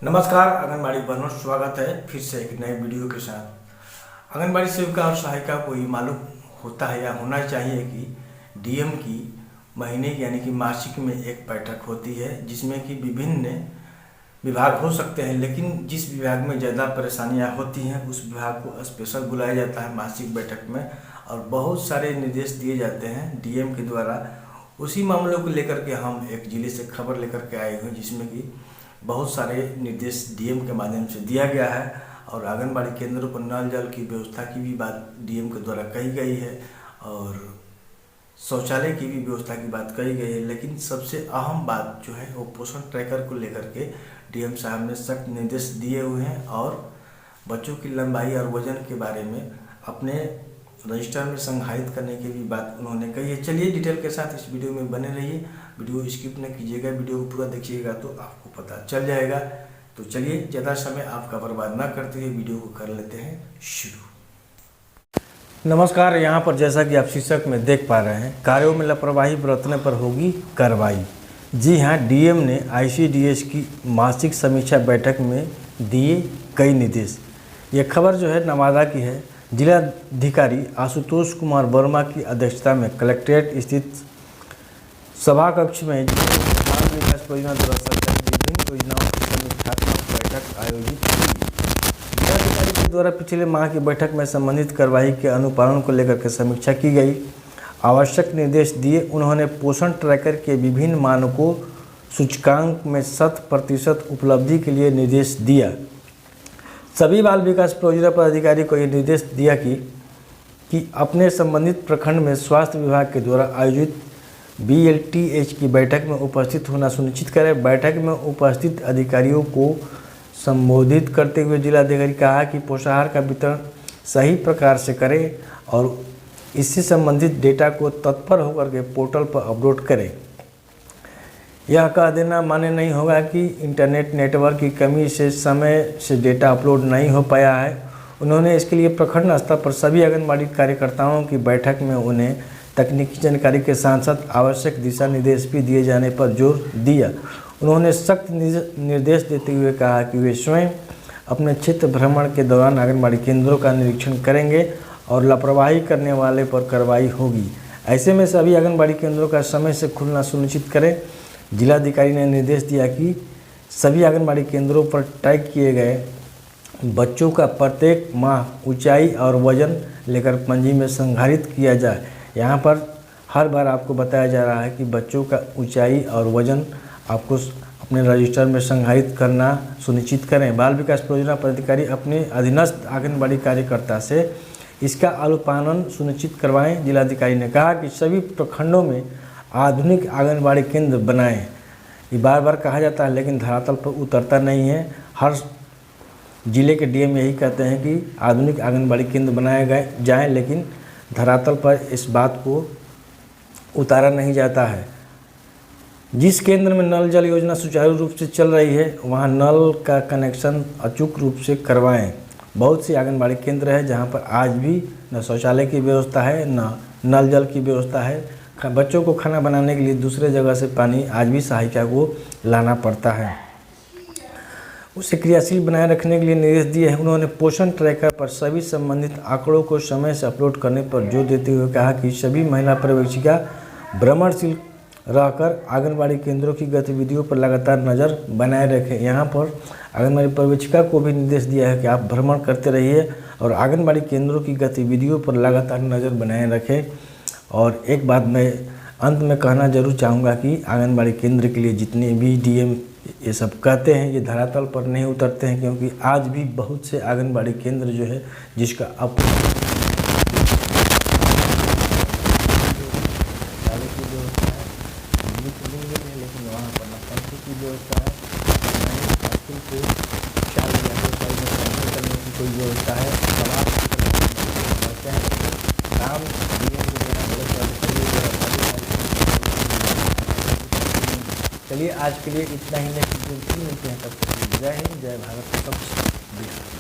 नमस्कार आंगनबाड़ी बहनों, स्वागत है फिर से एक नए वीडियो के साथ। आंगनबाड़ी सेविका और सहायिका को ये मालूम होता है या होना चाहिए कि डीएम की महीने यानी कि मासिक में एक बैठक होती है, जिसमें कि विभिन्न विभाग हो सकते हैं, लेकिन जिस विभाग में ज़्यादा परेशानियां होती हैं उस विभाग को स्पेशल बुलाया जाता है मासिक बैठक में, और बहुत सारे निर्देश दिए जाते हैं डीएम के द्वारा। उसी मामलों को लेकर के हम एक जिले से खबर लेकर के आए हुए, जिसमें कि बहुत सारे निर्देश डीएम के माध्यम से दिया गया है और आंगनबाड़ी केंद्रों पर नल जल की व्यवस्था की भी बात डीएम के द्वारा कही गई है और शौचालय की भी व्यवस्था की बात कही गई है। लेकिन सबसे अहम बात जो है वो पोषण ट्रैकर को लेकर के डीएम साहब ने सख्त निर्देश दिए हुए हैं और बच्चों की लंबाई और वजन के बारे में अपने रजिस्टर में संग्रहित करने की भी बात उन्होंने कही है। चलिए डिटेल के साथ इस वीडियो में बने रहिए, वीडियो स्किप न कीजिएगा, वीडियो को पूरा देखिएगा तो आपको पता चल जाएगा। तो चलिए ज़्यादा समय आपका बर्बाद ना करते हुए वीडियो को कर लेते हैं शुरू। नमस्कार, यहाँ पर जैसा कि आप शीर्षक में देख पा रहे हैं, कार्यों में लापरवाही बरतने पर होगी कार्रवाई। जी हाँ, डीएम ने आईसीडीएस की मासिक समीक्षा बैठक में दिए कई निर्देश। ये खबर जो है नवादा की है। जिलाधिकारी आशुतोष कुमार वर्मा की अध्यक्षता में कलेक्ट्रेट स्थित सभा कक्ष में बाल विकास परियोजना द्वारा सरकारी विभिन्न योजनाओं की समीक्षात्मक बैठक आयोजित की। जिलाधिकारी के द्वारा पिछले माह की बैठक में संबंधित कार्यवाही के अनुपालन को लेकर के समीक्षा की गई, आवश्यक निर्देश दिए। उन्होंने पोषण ट्रैकर के विभिन्न मानकों सूचकांक में 100% उपलब्धि के लिए निर्देश दिया। सभी बाल विकास परियोजना पदाधिकारी को यह निर्देश दिया कि अपने संबंधित प्रखंड में स्वास्थ्य विभाग के द्वारा आयोजित BLTH की बैठक में उपस्थित होना सुनिश्चित करें। बैठक में उपस्थित अधिकारियों को संबोधित करते हुए जिलाधिकारी कहा कि पोषाहार का वितरण सही प्रकार से करें और इससे संबंधित डेटा को तत्पर होकर के पोर्टल पर अपलोड करें। यह कह देना मान्य नहीं होगा कि इंटरनेट नेटवर्क की कमी से समय से डेटा अपलोड नहीं हो पाया है। उन्होंने इसके लिए प्रखंड स्तर पर सभी आंगनबाड़ी कार्यकर्ताओं की बैठक में उन्हें तकनीकी जानकारी के साथ साथ आवश्यक दिशा निर्देश भी दिए जाने पर जोर दिया। उन्होंने सख्त निर्देश देते हुए कहा कि वे स्वयं अपने क्षेत्र भ्रमण के दौरान आंगनबाड़ी केंद्रों का निरीक्षण करेंगे और लापरवाही करने वाले पर कार्रवाई होगी। ऐसे में सभी आंगनबाड़ी केंद्रों का समय से खुलना सुनिश्चित करें। जिलाधिकारी ने निर्देश दिया कि सभी आंगनबाड़ी केंद्रों पर टैग किए गए बच्चों का प्रत्येक माह ऊंचाई और वजन लेकर पंजी में संग्रहित किया जाए। यहाँ पर हर बार आपको बताया जा रहा है कि बच्चों का ऊंचाई और वजन आपको अपने रजिस्टर में संग्रहित करना सुनिश्चित करें। बाल विकास परियोजना पदाधिकारी अपने अधीनस्थ आंगनबाड़ी कार्यकर्ता से इसका अनुपालन सुनिश्चित करवाएं। जिलाधिकारी ने कहा कि सभी प्रखंडों में आधुनिक आंगनबाड़ी केंद्र बनाएं। ये बार बार कहा जाता है लेकिन धरातल पर उतरता नहीं है। हर जिले के डीएम यही कहते हैं कि आधुनिक आंगनबाड़ी केंद्र बनाए जाएं, लेकिन धरातल पर इस बात को उतारा नहीं जाता है। जिस केंद्र में नल जल योजना सुचारू रूप से चल रही है वहां नल का कनेक्शन अचूक रूप से करवाएं। बहुत से आंगनबाड़ी केंद्र है जहां पर आज भी न शौचालय की व्यवस्था है न नल जल की व्यवस्था है। बच्चों को खाना बनाने के लिए दूसरे जगह से पानी आज भी सहायिका को लाना पड़ता है। उसे क्रियाशील बनाए रखने के लिए निर्देश दिए हैं। उन्होंने पोषण ट्रैकर पर सभी संबंधित आंकड़ों को समय से अपलोड करने पर जोर देते हुए कहा कि सभी महिला पर्यवेक्षिका भ्रमणशील रहकर आंगनबाड़ी केंद्रों की गतिविधियों पर लगातार नज़र बनाए रखें। यहाँ पर आंगनबाड़ी पर्यवेक्षिका को भी निर्देश दिया है कि आप भ्रमण करते रहिए और आंगनबाड़ी केंद्रों की गतिविधियों पर लगातार नज़र बनाए रखें। और एक बात मैं अंत में कहना जरूर चाहूँगा कि आंगनबाड़ी केंद्र के लिए जितने भी डीएम ये सब कहते हैं ये धरातल पर नहीं उतरते हैं, क्योंकि आज भी बहुत से आंगनबाड़ी केंद्र जो है जिसका लेकिन वहाँ पर न पंखे की व्यवस्था है, करने की कोई व्यवस्था है। काम चलिए आज के लिए इतना ही। नेक्स्ट वीडियो में मिलते हैं, तब तक जय हिंद, जय भारत, सब बिहार।